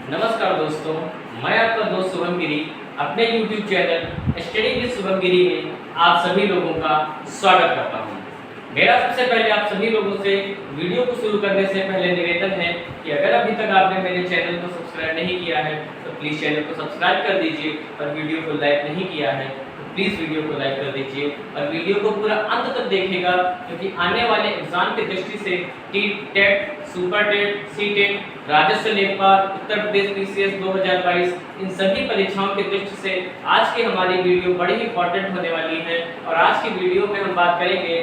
नमस्कार दोस्तों, मैं आपका दोस्त शुभम गिरी अपने YouTube channel study with Shubham Giri में आप सभी लोगों का स्वागत करता हूं। मेरा सबसे पहले आप सभी लोगों से वीडियो को शुरू करने से पहले निवेदन है कि अगर अभी तक आपने मेरे चैनल को सब्सक्राइब नहीं किया है तो प्लीज़ चैनल को सब्सक्राइब कर दीजिए और वीडियो को लाइक नहीं किया है तो प्लीज़ वीडियो को लाइक कर दीजिए और वीडियो को पूरा अंत तक देखिएगा, क्योंकि आने वाले एग्जाम की दृष्टि से TET, super TET, C TET, राजस्व लेखपाल, उत्तर प्रदेश पीसीएस 2022 इन सभी परीक्षाओं की दृष्टि से आज की हमारी वीडियो बड़ी ही इंपॉर्टेंट होने वाली है। और आज की वीडियो में हम बात करेंगे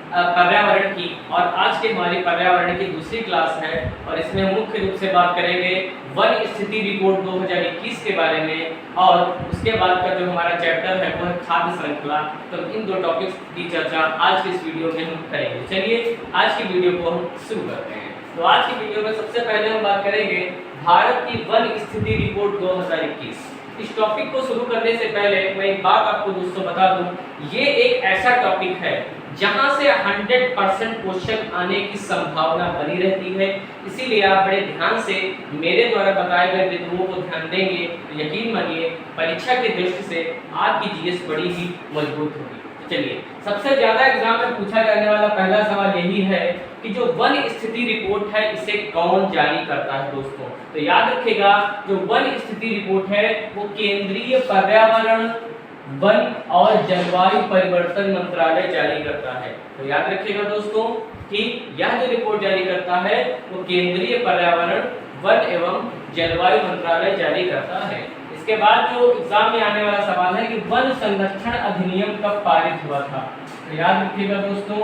पर्यावरण की, और आज की हमारी पर्यावरण की दूसरी क्लास है और इसमें हम मुख्य रूप से बात करेंगे वन स्थिति रिपोर्ट 2021 के बारे में, और उसके बाद का जो हमारा चैप्टर है वो है खाद्य श्रृंखला। तो इन दो टॉपिक्स की चर्चा आज की इस वीडियो में हम करेंगे। चलिए आज की वीडियो को हम शुरू करते हैं। तो आज की वीडियो में सबसे पहले हम बात करेंगे भारत की वन स्थिति रिपोर्ट 2021। इस टॉपिक को शुरू करने से पहले मैं एक बात आपको दोस्तों बता दूं, ये एक ऐसा टॉपिक है जहां से 100% क्वेश्चन आने की संभावना बनी रहती है, इसीलिए आप बड़े ध्यान से मेरे द्वारा बताए गए बिंदुओं को ध्यान देंगे तो यकीन मानिए परीक्षा की दृष्टि से आपकी जीएस बड़ी ही मजबूत होगी। चलिए, सबसे ज्यादा एग्जाम में पूछा जाने वाला पहला सवाल यही है कि जो वन स्थिति रिपोर्ट है इसे कौन जारी करता है दोस्तों। तो याद रखिएगा, जो वन स्थिति रिपोर्ट है वो केंद्रीय पर्यावरण, वन और जलवायु परिवर्तन मंत्रालय जारी करता है। तो याद रखिएगा दोस्तों कि यह जो रिपोर्ट जारी करता है वो केंद्रीय पर्यावरण, वन एवं जलवायु मंत्रालय जारी करता है। इसके बाद जो एग्जाम में आने वाला सवाल है कि वन संरक्षण अधिनियम कब पारित हुआ था। तो याद रखिएगा दोस्तों,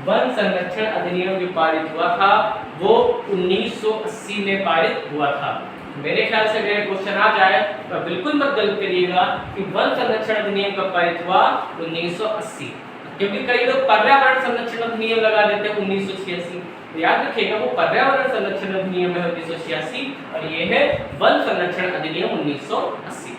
वन संरक्षण अधिनियम जो पारित हुआ था वो 1980 में पारित हुआ था। मेरे ख्याल से अगर क्वेश्चन आ जाए तो बिल्कुल मत गलत करिएगा कि वन संरक्षण अधिनियम कब पारित हुआ, 1980, क्योंकि कई लोग पर्यावरण संरक्षण अधिनियम लगा देते हैं 1986। तो याद रखिएगा वो पर्यावरण संरक्षण अधिनियम है 1986 और ये है वन संरक्षण अधिनियम 1980।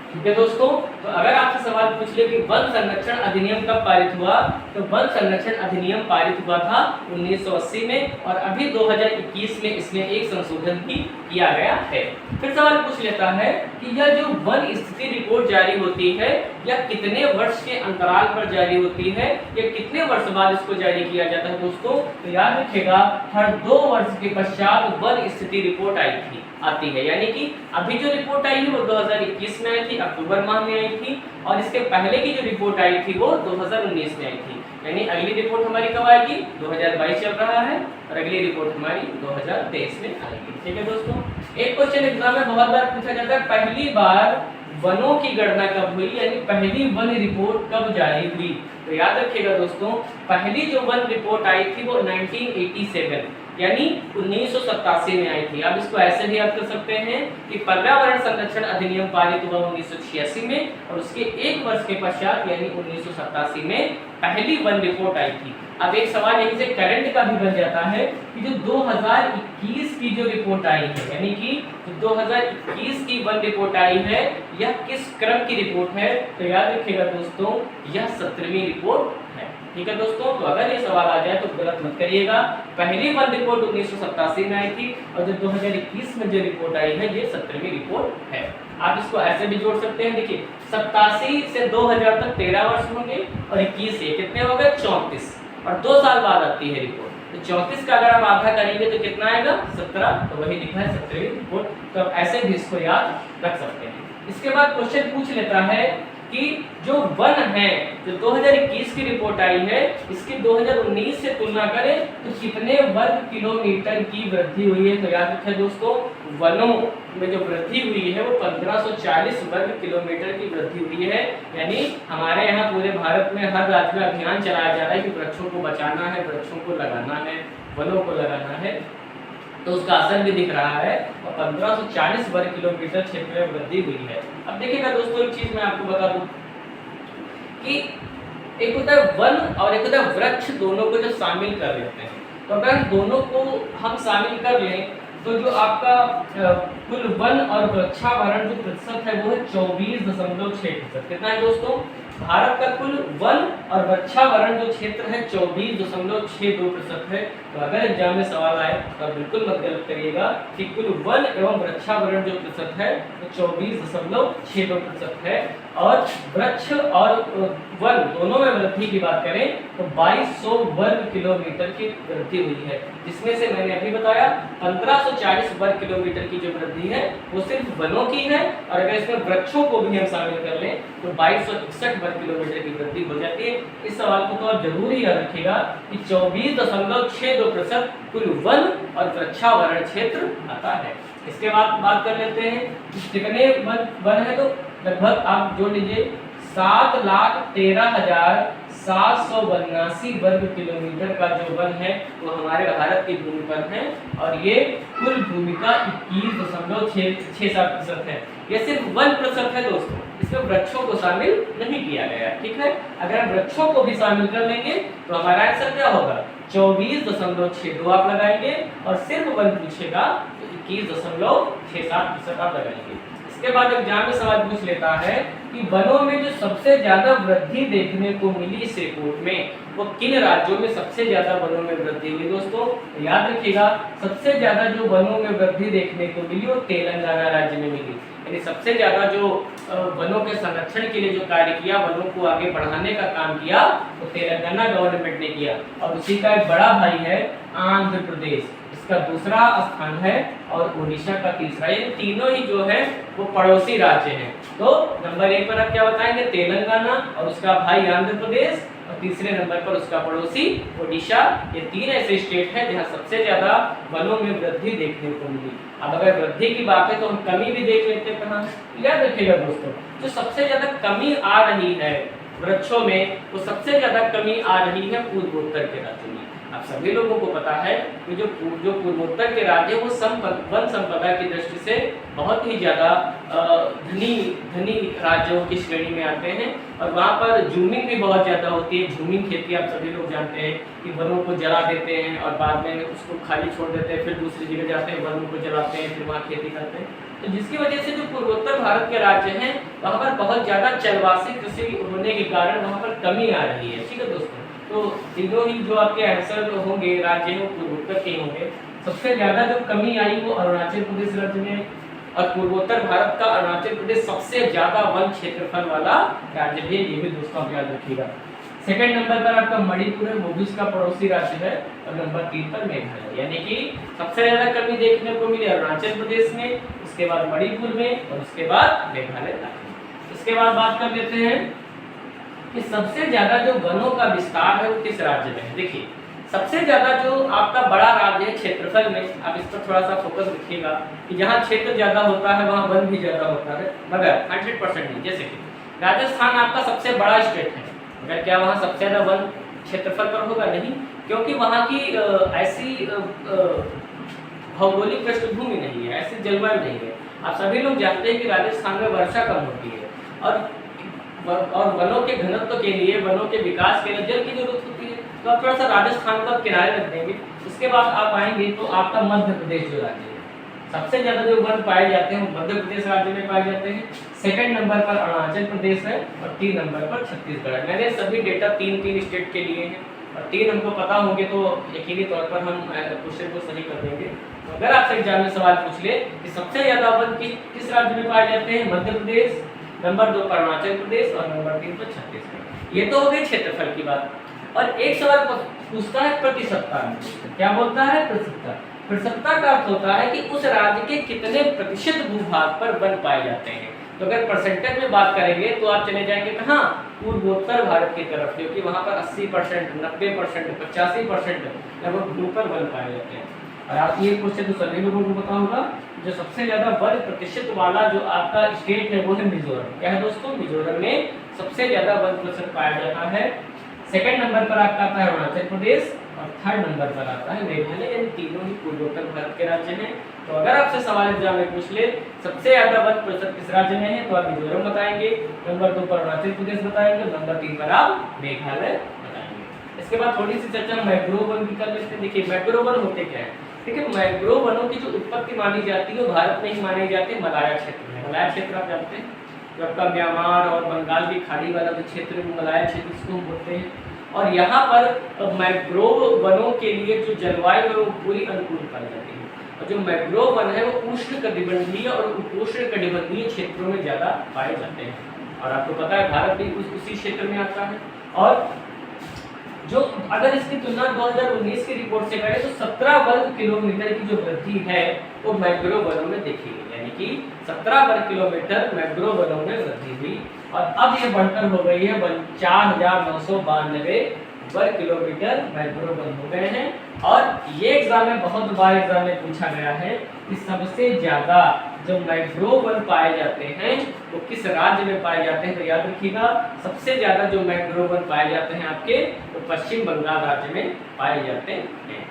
ठीक है दोस्तों, तो अगर आपसे सवाल पूछ ले कि वन संरक्षण अधिनियम कब पारित हुआ, तो वन संरक्षण अधिनियम पारित हुआ था 1980 में और अभी 2021 में इसमें एक संशोधन भी किया गया है। फिर सवाल पूछ लेता है कि यह जो वन स्थिति रिपोर्ट जारी होती है यह कितने वर्ष के अंतराल पर जारी होती है, या कितने वर्ष बाद इसको जारी किया जाता है दोस्तों। तो याद रखिएगा हर 2 वर्ष के पश्चात वन स्थिति रिपोर्ट आती है, यानी कि अभी जो रिपोर्ट आई है वो 2021 में आई थी, अक्टूबर माह में आई थी, और इसके पहले की जो रिपोर्ट आई थी वो 2019 में आई थी। यानी अगली रिपोर्ट हमारी कब आएगी, 2022 चल रहा है और अगली रिपोर्ट हमारी 2023 में आएगी। ठीक है दोस्तों, एक क्वेश्चन एग्जाम में बहुत बार पूछा जाता है पहली बार वनों की गणना कब हुई, यानी पहली वन रिपोर्ट कब जारी हुई। तो याद रखिएगा दोस्तों, पहली जो वन रिपोर्ट आई थी वो 1987 यानी 1987 में आई थी। अब इसको ऐसे भी याद कर सकते हैं कि पर्यावरण संरक्षण अधिनियम पारित हुआ 1986 में और उसके 1 वर्ष के पश्चात यानी 1987 में पहली वन रिपोर्ट आई थी। अब एक सवाल यहीं से करंट का भी बन जाता है कि जो 2021 की जो रिपोर्ट आई है, यानी कि जो 2021 की वन रिपोर्ट आई है यह किस क्रम की रिपोर्ट है। तो याद रखिएगा दोस्तों यह 17वीं रिपोर्ट है। ठीक है दोस्तों, तो अगर ये सवाल आ जाए तो गलत मत करिएगा। पहली वन रिपोर्ट 1987 में आई थी और जो 2021 में जो रिपोर्ट आई है ये 17वीं रिपोर्ट है। आप इसको ऐसे भी जोड़ सकते हैं, देखिए 87 से 2000 तक 13 वर्ष होंगे और 21 से कितने हो गए 34, और 2 साल बाद आती है रिपोर्ट। तो 34 का अगर आप आधा करेंगे तो कितना आएगा 17, तो वही लिखा है 17वीं रिपोर्ट। तो आप ऐसे भी इसको याद रख सकते हैं। इसके बाद क्वेश्चन पूछ लेता है कि जो वन है जो 2021 की रिपोर्ट आई है इसकी 2019 से तुलना करें तो कितने वर्ग किलोमीटर की वृद्धि हुई है। तो याद रखें दोस्तों, वनों में जो वृद्धि हुई है वो 1540 वर्ग किलोमीटर की वृद्धि हुई है। यानी हमारे यहाँ पूरे भारत में हर राज्य में अभियान चलाया जा रहा है कि वृक्षों को बचाना है, वृक्षों को लगाना है, वनों को लगाना है, तो उसका असर भी दिख रहा है और 1540 वर्ग किलोमीटर क्षेत्र में वृद्धि हुई है। अब देखिएगा दोस्तों, एक चीज मैं आपको बता दूं कि एक होता है वन और एक होता है वृक्ष, दोनों को जब शामिल कर लेते हैं तो अगर दोनों को हम शामिल कर लें तो जो आपका कुल वन और वृक्षावरण जो प्रतिशत है वो है 24.6%। कितना है दोस्तों, भारत का कुल वन और वृक्षावरण जो क्षेत्र है 24.62% है। तो अगर एग्जाम में सवाल आए तो बिल्कुल मत गलत करिएगा कि कुल वन एवं वृक्षावरण जो प्रतिशत है तो 24.62% है। और वृक्ष और वन दोनों में वृद्धि की बात करें तो 2200 वर्ग किलोमीटर की वृद्धि हुई है, जिसमें से मैंने अभी बताया 1540 वर्ग किलोमीटर की जो वृद्धि है वो सिर्फ वनों की है, और अगर इसमें वृक्षों को भी हम शामिल कर लें तो 2261 वर्ग किलोमीटर की वृद्धि हो जाती है। इस सवाल को तो आप जरूर ही याद रखिएगा कि 24.62% कुल वन और वृक्षावरण क्षेत्र आता है। इसके बाद बात कर लेते हैं कितने वन है, तो लगभग आप जोड़ लीजिए 7,13,782 वर्ग किलोमीटर का जो वन है वो हमारे भारत की भूमि पर है, और ये कुल भूमि का 21.67% है। ये सिर्फ 1% है दोस्तों, इसमें वृक्षों को शामिल नहीं किया गया, ठीक है। अगर हम वृक्षों को भी शामिल कर लेंगे तो हमारा आंसर क्या होगा 24.62 आप लगाएंगे, और सिर्फ वन पूछेगा तो 21.67% आप लगाएंगे। इसके बाद एग्जाम में सवाल पूछ लेता है कि वनों में जो सबसे ज्यादा वृद्धि देखने को मिली इस रिपोर्ट में वो किन राज्यों में सबसे ज्यादा वनों में वृद्धि हुई। दोस्तों याद रखिएगा सबसे ज्यादा जो वनों में वृद्धि देखने को मिली वो तेलंगाना राज्य में मिली, यानी सबसे ज्यादा जो वनों के संरक्षण के लिए जो कार्य किया, वनों को आगे बढ़ाने का काम किया वो तेलंगाना गवर्नमेंट ने किया, और उसी का एक बड़ा भाई है आंध्र प्रदेश, इसका दूसरा स्थान है, और उड़ीसा का तीसरा। ये तीनों ही जो है वो पड़ोसी राज्य हैं। तो नंबर 1 पर आप क्या बताएंगे तेलंगाना, और उसका भाई आंध्र प्रदेश, और तीसरे नंबर पर उसका पड़ोसी उड़ीसा। ये 3 ऐसे स्टेट हैं जहां सबसे ज्यादा वनों में वृद्धि देखने को मिली। अब अगर वृद्धि की बात है तो हम कमी भी देख लेते हैं कहाँ। याद रखिएगा दोस्तों जो सबसे ज्यादा कमी आ रही है वृक्षों में वो सबसे ज्यादा कमी आ रही है पूर्वोत्तर के राज्यों में। आप सभी लोगों को पता है कि जो पूर्वोत्तर के राज्य वो वन संपदा की दृष्टि से बहुत ही ज्यादा धनी राज्यों की श्रेणी में आते हैं, और वहाँ पर जूमिंग भी बहुत ज्यादा होती है। जूमिंग खेती आप सभी लोग जानते हैं कि वनों को जला देते हैं और बाद में उसको खाली छोड़ देते हैं, फिर दूसरी जगह जाते हैं वनों को जलाते हैं, फिर वहाँ खेती करते हैं। तो जिसकी वजह से जो पूर्वोत्तर भारत के राज्य हैं वहाँ पर बहुत ज्यादा जलवासी कृषि होने के कारण वहाँ पर कमी आ रही है, ठीक है दोस्तों। तो तीनों ही जो आपके आंसर होंगे राज्य वो पूर्वोत्तर के होंगे। सबसे ज्यादा जो कमी आई वो अरुणाचल प्रदेश राज्य में, और पूर्वोत्तर भारत का अरुणाचल प्रदेश सबसे ज्यादा वन क्षेत्रफल वाला राज्य है, ये भी दोस्तों आप याद रखिएगा। सेकंड नंबर पर आपका मणिपुर है, वो भी उसका पड़ोसी राज्य है, और नंबर 3 पर मेघालय, यानी कि सबसे ज्यादा कमी देखने को मिली अरुणाचल प्रदेश में, उसके बाद मणिपुर में, और उसके बाद मेघालय राज्य। इसके बाद बात कर लेते हैं कि सबसे ज्यादा जो वनों का विस्तार है वो किस राज्य में है। देखिए सबसे ज्यादा जो आपका बड़ा राज्य है क्षेत्रफल में, आप इस पर थोड़ा सा फोकस रखिएगा कि जहाँ क्षेत्र ज्यादा होता है वहाँ वन भी ज्यादा होता है, मगर 100% नहीं। जैसे कि राजस्थान आपका सबसे बड़ा स्टेट है, मगर क्या वहाँ सबसे ज्यादा वन क्षेत्रफल पर होगा? नहीं, क्योंकि वहाँ की ऐसी भौगोलिक पृष्ठभूमि नहीं है, ऐसी जलवायु नहीं है। आप सभी लोग जानते हैं कि राजस्थान में वर्षा कम होती है, और वनों के घनत्व के लिए, वनों के विकास के लिए जल की जरूरत होती है। तो आप थोड़ा सा राजस्थान को किनारे रख देंगे। उसके बाद आप आएंगे तो आपका मध्य प्रदेश जो राज्य है, सबसे ज्यादा जो वन पाए जाते हैं वो मध्य प्रदेश राज्य में पाए जाते हैं। सेकंड नंबर पर अरुणाचल प्रदेश है, और 3 नंबर पर छत्तीसगढ़ है। मैंने सभी डेटा 3 स्टेट के लिए हैं, और 3 हमको पता होंगे तो यकीनी तौर पर हम क्वेश्चन को सही कर देंगे। तो अगर आपसे एग्जाम में सवाल पूछ ले कि सबसे ज्यादा वन किस राज्य में पाए जाते हैं, मध्य प्रदेश, नंबर 2 पर अरुणाचल प्रदेश, और नंबर 3 पर छत्तीसगढ़। ये तो हो गई क्षेत्रफल की बात। और एक सवाल पूछता है प्रतिशतता में, क्या बोलता है? प्रतिशतता। प्रतिशतता का अर्थ होता है कि उस राज्य के कितने प्रतिशत भूभाग पर वन पाए जाते हैं। तो अगर परसेंटेज में बात करेंगे तो आप चले जाएंगे कहाँ? पूर्वोत्तर भारत की तरफ, क्योंकि वहाँ पर 80%, 90%, 85% लगभग भू पर वन पाए जाते हैं। और आप ये क्वेश्चन तो सभी लोगों को पता होगा, जो सबसे ज्यादा वन प्रतिशत वाला जो आपका स्टेट है वो है मिजोरम। क्या है दोस्तों? मिजोरम में सबसे ज्यादा वन प्रतिशत पाया जाता है। सेकंड नंबर पर आपका आता है अरुणाचल प्रदेश, और थर्ड नंबर पर आता है मेघालय। इन तीनों ही पूर्वोत्तर भारत के राज्य हैं। तो अगर आपसे सवाल एग्जाम में पूछ ले सबसे ज्यादा वन प्रतिशत किस राज्य में है, तो आप मिजोरम बताएंगे, नंबर 2 पर अरुणाचल प्रदेश बताएंगे, नंबर 3 पर आप मेघालय बताएंगे। इसके बाद थोड़ी सी चर्चा मैंग्रोव वन की कर लेते हैं। देखिए मैंग्रोव वन होते क्या है? देखिए मैंग्रोव वनों की जो उत्पत्ति मानी जाती है वो भारत में ही मानी जाती है, मलाया क्षेत्र में। मलाया क्षेत्र आप जानते हैं, जो आपका म्यांमार और बंगाल की खाड़ी वाला जो क्षेत्र है, मलाया क्षेत्र इसको हम बोलते हैं। और यहाँ पर मैंग्रोव वनों के लिए जो जलवायु है वो पूरी अनुकूल पाई जाती है। और जो मैंग्रोव वन है वो उष्णकटिबंधीय और उपोष्णकटिबंधीय क्षेत्रों में ज़्यादा पाए जाते हैं। और आपको पता है भारत भी उसी क्षेत्र में आता है। और जो अगर इसकी तुलना 2019 की रिपोर्ट से करें तो 17 वर्ग किलोमीटर की जो वृद्धि है वो मैंग्रोव वनों में देखी गई, यानी कि 17 वर्ग किलोमीटर मैंग्रोव वनों में वृद्धि हुई। और अब ये बढ़कर हो गई है 4992 वर्ग किलोमीटर मैंग्रोव वन हो गए हैं। और ये एग्जाम में बहुत बार एग्जाम में पूछा गया है कि सबसे ज्यादा जो मैंग्रोव वन पाए जाते हैं वो किस राज्य में पाए जाते हैं। तो याद रखिएगा सबसे ज्यादा जो मैंग्रोव वन पाए जाते हैं आपके तो पश्चिम बंगाल राज्य में पाए जाते हैं।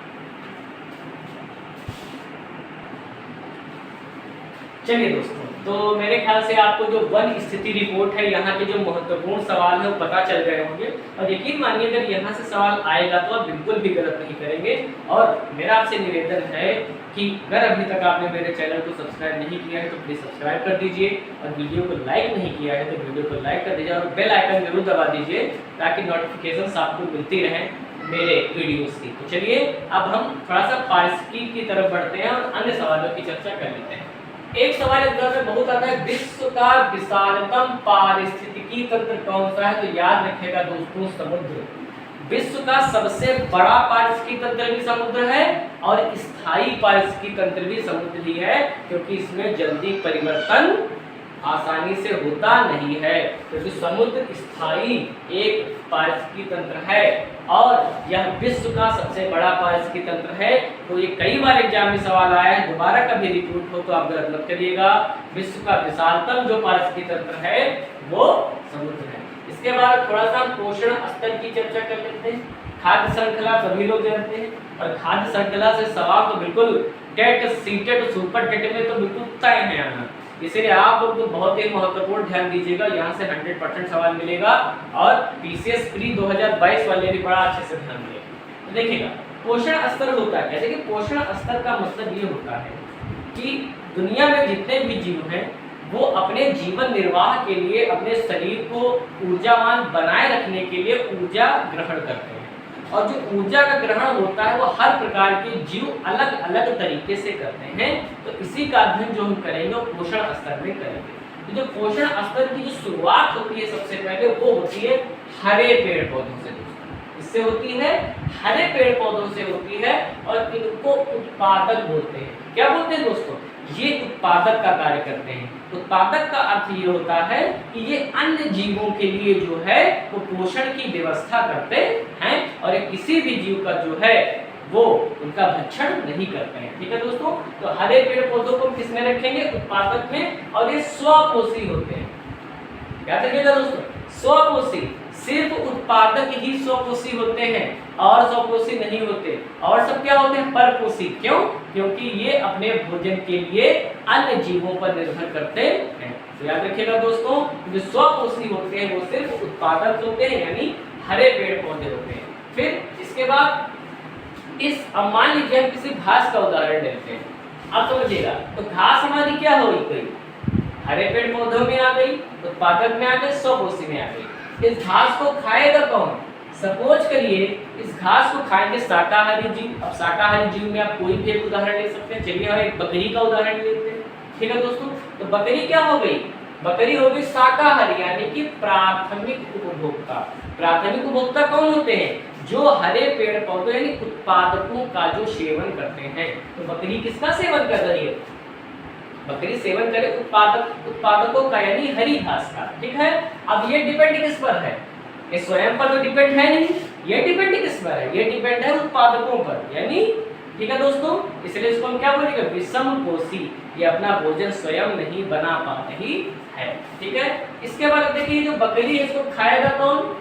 चलिए दोस्तों, तो मेरे ख्याल से आपको जो वन स्थिति रिपोर्ट है यहाँ के जो महत्वपूर्ण सवाल है वो पता चल गए होंगे। और यकीन मानिए अगर यहाँ से सवाल आएगा तो आप बिल्कुल भी गलत नहीं करेंगे। और मेरा आपसे निवेदन है कि अगर अभी तक आपने मेरे चैनल को सब्सक्राइब नहीं किया है तो प्लीज़ सब्सक्राइब कर दीजिए, और वीडियो को लाइक नहीं किया है तो वीडियो को लाइक कर दीजिए, और बेल आइकन जरूर दबा दीजिए ताकि नोटिफिकेशन आपको मिलती रहे मेरे वीडियोस की। तो चलिए अब हम थोड़ा सा पारिस्थितिकी की तरफ बढ़ते हैं और अन्य सवालों की चर्चा कर लेते हैं। एक सवाल एग्जाम में बहुत आता है, विश्व का विशालतम पारिस्थितिकी तंत्र कौन सा है। तो याद रखिएगा दोस्तों, समुद्र। विश्व का सबसे बड़ा पारिस्थितिकी तंत्र भी समुद्र है और स्थायी पारिस्थितिकी तंत्र भी समुद्र ही है, क्योंकि इसमें जल्दी परिवर्तन आसानी से होता नहीं है, क्योंकि समुद्र स्थायी एक पारिस्थितिकी तंत्र है और यह विश्व का सबसे बड़ा पारिस्थितिकी तंत्र है। तो ये कई बार एग्जाम में सवाल आया है, दोबारा कभी रिपीट हो तो आप गलत मत करिएगा। विश्व का विशालतम जो पारिस्थितिकी तंत्र है वो समुद्र है। इसके बाद थोड़ा सा पोषण स्तर की चर्चा कर लेते हैं। खाद्य श्रृंखला सभी लोग जानते हैं, और खाद्य श्रृंखला से सवाल तो बिल्कुल टेट, सीटेट, सुपर टेट में तो बिल्कुल तय है आना, इसलिए आप लोग तो बहुत ही महत्वपूर्ण ध्यान दीजिएगा। यहाँ से 100% सवाल मिलेगा, और पीसीएस प्री 2022 वाले भी बड़ा अच्छे से ध्यान देंगे। तो देखिएगा पोषण स्तर होता है। देखिए पोषण स्तर का मतलब ये होता है कि दुनिया में जितने भी जीव हैं वो अपने जीवन निर्वाह के लिए अपने शरीर को ऊर्जावान बनाए रखने के लिए ऊर्जा ग्रहण करते हैं, और जो ऊर्जा का ग्रहण होता है वो हर प्रकार के जीव अलग अलग तरीके से करते हैं। तो इसी का अध्ययन जो हम करेंगे वो पोषण स्तर में करेंगे। तो जो पोषण स्तर की जो शुरुआत होती है सबसे पहले वो होती है हरे पेड़ पौधों से। इससे होती है हरे पेड़ पौधों से होती है, और इनको उत्पादक बोलते हैं। क्या बोलते हैं दोस्तों? ये उत्पादक का कार्य करते हैं। उत्पादक का अर्थ ये होता है कि ये अन्य जीवों के लिए जो है वो पोषण की व्यवस्था करते हैं, और ये किसी भी जीव का जो है वो उनका भक्षण नहीं करते हैं। ठीक है दोस्तों, तो हरे पेड़ पौधों को किसमें रखेंगे? उत्पादक में, और ये स्वपोषी होते हैं। याद रखिएगा दोस्तों, स्वपोषी। सिर्फ उत्पादक ही स्वपोषी होते हैं और स्वपोषी नहीं होते, और सब क्या होते हैं? परपोषी। क्यों? क्योंकि ये अपने भोजन के लिए अन्य जीवों पर निर्भर करते हैं। तो याद रखिएगा दोस्तों, जो स्वपोषी होते हैं वो सिर्फ उत्पादक होते हैं, यानी हरे पेड़ पौधे होते हैं। फिर इसके बाद अब मान लीजिए हम किसी घास का उदाहरण लेते हैं। अब समझिएगा, तो घास हमारी क्या हो गई? हरे पेड़ पौधों में आ गई, उत्पादक में आ गई, स्वपोषी में आ गई। इस घास को खाएगा कौन? सपोज करिए इस घास को खाएंगे शाकाहारी जीव। अब शाकाहारी जीव में आप कोई भी एक उदाहरण ले सकते हैं। चलिए हम एक बकरी का उदाहरण लेते हैं। ठीक है दोस्तों, तो बकरी क्या हो गई? बकरी हो गई शाकाहारी, यानी कि प्राथमिक उपभोक्ता। प्राथमिक उपभोक्ता कौन होते हैं? जो हरे पेड़ पौधे यानी उत्पादकों का जो सेवन करते हैं। तो बकरी किसका सेवन कर रही है? बकरी सेवन करे उत्पादकों का, यानी हरी घास का। ठीक है, अब ये डिपेंड किस पर है? ये स्वयं पर तो डिपेंड है नहीं, ये डिपेंड किस पर है? ये डिपेंड है उत्पादकों पर, यानी ठीक है दोस्तों, इसलिए इसको हम क्या बोलेंगे? विषमपोषी। ये अपना भोजन स्वयं नहीं बना पा रही है। ठीक है, इसके बाद देखिए जो बकरी है इसको खाएगा कौन?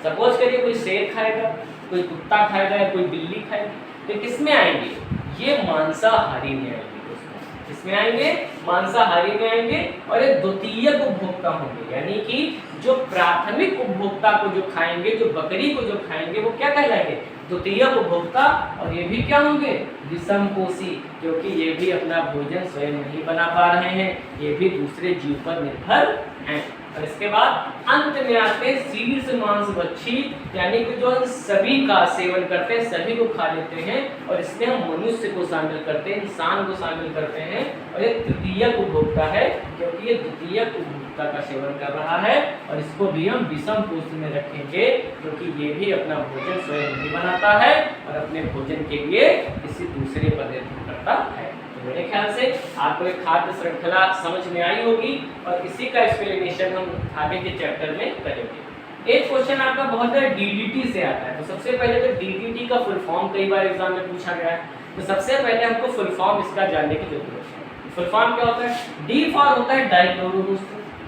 सपोज करिए कोई शेर खाएगा, कोई कुत्ता खाएगा, या कोई बिल्ली खाएगी। तो किसमें आएंगे? ये मांसाहारी में आएंगे दोस्तों। किसमें आएंगे? मांसाहारी में आएंगे, और ये द्वितीयक उपभोक्ता होंगे, यानी कि जो प्राथमिक उपभोक्ता को जो खाएंगे, जो बकरी को जो खाएंगे वो क्या कहलाएंगे? द्वितीय उपभोक्ता और ये भी क्या होंगे, विषमपोषी, क्योंकि ये भी अपना भोजन स्वयं नहीं बना पा रहे हैं, ये भी दूसरे जीव पर निर्भर हैं। और इसके बाद अंत में आते हैं शीर्ष मांसभक्षी, यानी कि जो सभी का सेवन करते हैं, सभी को खा लेते हैं, और इसमें हम मनुष्य को शामिल करते हैं, इंसान को शामिल करते हैं। और ये तृतीय उपभोक्ता है, क्योंकि ये द्वितीय उपभोक्ता का सेवन कर रहा है, और इसको भी हम विषमपोषी में रखेंगे, क्योंकि ये भी अपना भोजन स्वयं नहीं बनाता है और अपने भोजन के लिए किसी दूसरे पर निर्भर करता है। तो मेरे ख्याल से आपको एक खाद्य श्रृंखला समझ में आई होगी, और इसी का एक्सप्लेनेशन हम आगे के चैप्टर में करेंगे। एक क्वेश्चन आपका बहुत है डीडीटी से आता है, तो सबसे पहले तो डीडीटी का फुल फॉर्म कई बार एग्जाम में पूछा गया है, तो सबसे पहले हमको फुल फॉर्म इसका जानने की जरूरत है। फुल फॉर्म क्या होता है, डी फॉर होता है डाइक्लोरो,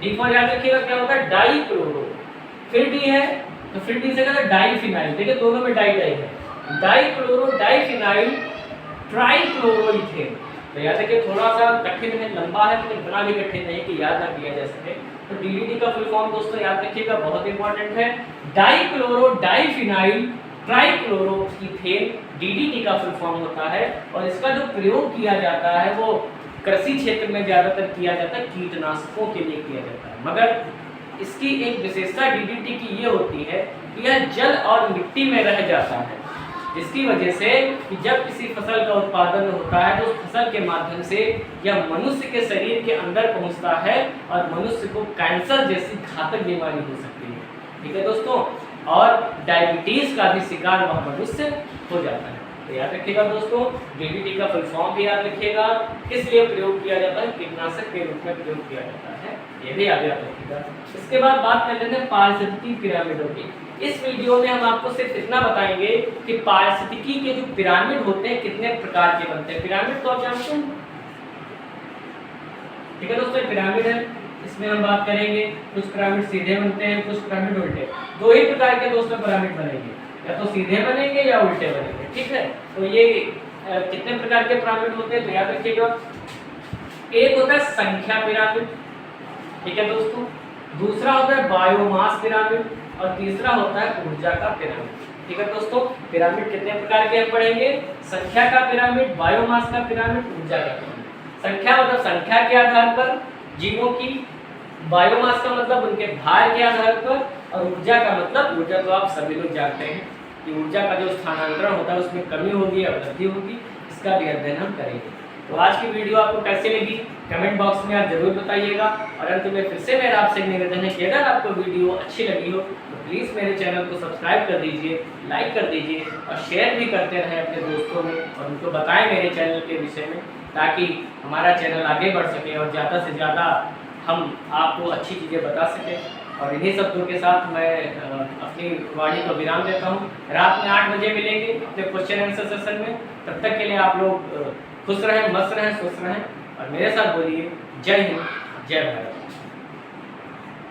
डी फॉर याद रखिएगा क्या होता है, डाइक्लोरो। फिर डी है तो फिर डी से कहता है डाइफिनाइल, देखिए दोनों में डाई डाई है, डाइक्लोरो डाइफिनाइल ट्राइक्लोरोइथेन। तो याद रखिए थोड़ा सा कठिन है, लंबा है, लेकिन इतना भी कठिन नहीं कि याद ना किया जा सके। तो डीडीटी का फुल फॉर्म दोस्तों याद रखिएगा, बहुत इंपॉर्टेंट है, डाइक्लोरो डाइफिनाइल ट्राइक्लोरोइथेन डीडीटी का फुल फॉर्म होता है। और इसका जो प्रयोग किया जाता है वो कृषि क्षेत्र में ज्यादातर किया जाता है, कीटनाशकों के लिए किया जाता है। मगर इसकी एक विशेषता डीडीटी की ये होती है कि यह जल और मिट्टी में रह जाता है, जिसकी वजह से कि जब किसी फसल का उत्पादन होता है तो उस फसल के माध्यम से यह मनुष्य के शरीर के अंदर पहुंचता है और मनुष्य को कैंसर जैसी घातक बीमारी हो सकती है। ठीक है दोस्तों, और डायबिटीज का भी शिकार वह मनुष्य हो जाता है। तो याद रखिएगा दोस्तों, डीडीटी का फुल फॉर्म भी याद रखिएगा, किस लिए प्रयोग किया जाता है, कीटनाशक के रूप में प्रयोग किया जाता है, ये भी याद रखिएगा। इसके बाद बात कर लेते हैं पारिस्थितिकी पिरामिडों की। इस वीडियो में हम आपको सिर्फ इतना बताएंगे कि पारिस्थितिकी के जो पिरामिड होते हैं कितने प्रकार के बनते हैं। पिरामिड तो आप जानते हैं, ठीक है दोस्तों, पिरामिड है, इसमें हम बात करेंगे कुछ पिरामिड सीधे बनते हैं, कुछ पिरामिड उल्टे। दो ही प्रकार के दोस्तों पिरामिड बनेंगे, या तो सीधे बनेंगे या उल्टे बनेंगे। ठीक है, तो ये कितने प्रकार के पिरामिड होते हैं तो याद रखिएगा। एक होता है संख्या पिरामिड, ठीक है दोस्तों, दूसरा होता है बायोमास पिरामिड, और तीसरा होता है ऊर्जा का पिरामिड। ठीक है दोस्तों, पिरामिड कितने प्रकार के हम पढ़ेंगे, संख्या का पिरामिड, बायोमास का पिरामिड, ऊर्जा का पिरामिड। संख्या मतलब संख्या के आधार पर जीवों की, बायोमास का मतलब उनके भार के आधार पर, और ऊर्जा का मतलब, ऊर्जा तो आप सभी लोग जानते हैं कि ऊर्जा का जो स्थानांतरण होता है उसमें कमी होगी या वृद्धि होगी, इसका भी अध्ययन हम करेंगे। तो आज की वीडियो आपको कैसे लगी कमेंट बॉक्स में आप जरूर बताइएगा। और अंत में फिर से मेरा आपसे निवेदन है कि अगर आपको वीडियो अच्छी लगी हो तो प्लीज़ मेरे चैनल को सब्सक्राइब कर दीजिए, लाइक कर दीजिए, और शेयर भी करते रहें अपने दोस्तों में, और उनको बताएं मेरे चैनल के विषय में, ताकि हमारा चैनल आगे बढ़ सके और ज़्यादा से ज़्यादा हम आपको अच्छी चीज़ें बता सकें। और इन्हीं शब्दों के साथ मैं अपनी वाणी को विराम देता हूँ। रात में 8 बजे मिलेंगे अपने क्वेश्चन आंसर सेशन में। तब तक के लिए आप लोग खुश रहें, मस्त रहें, स्वस्थ रहें, और मेरे साथ बोलिए जय हिंद, जय भारत।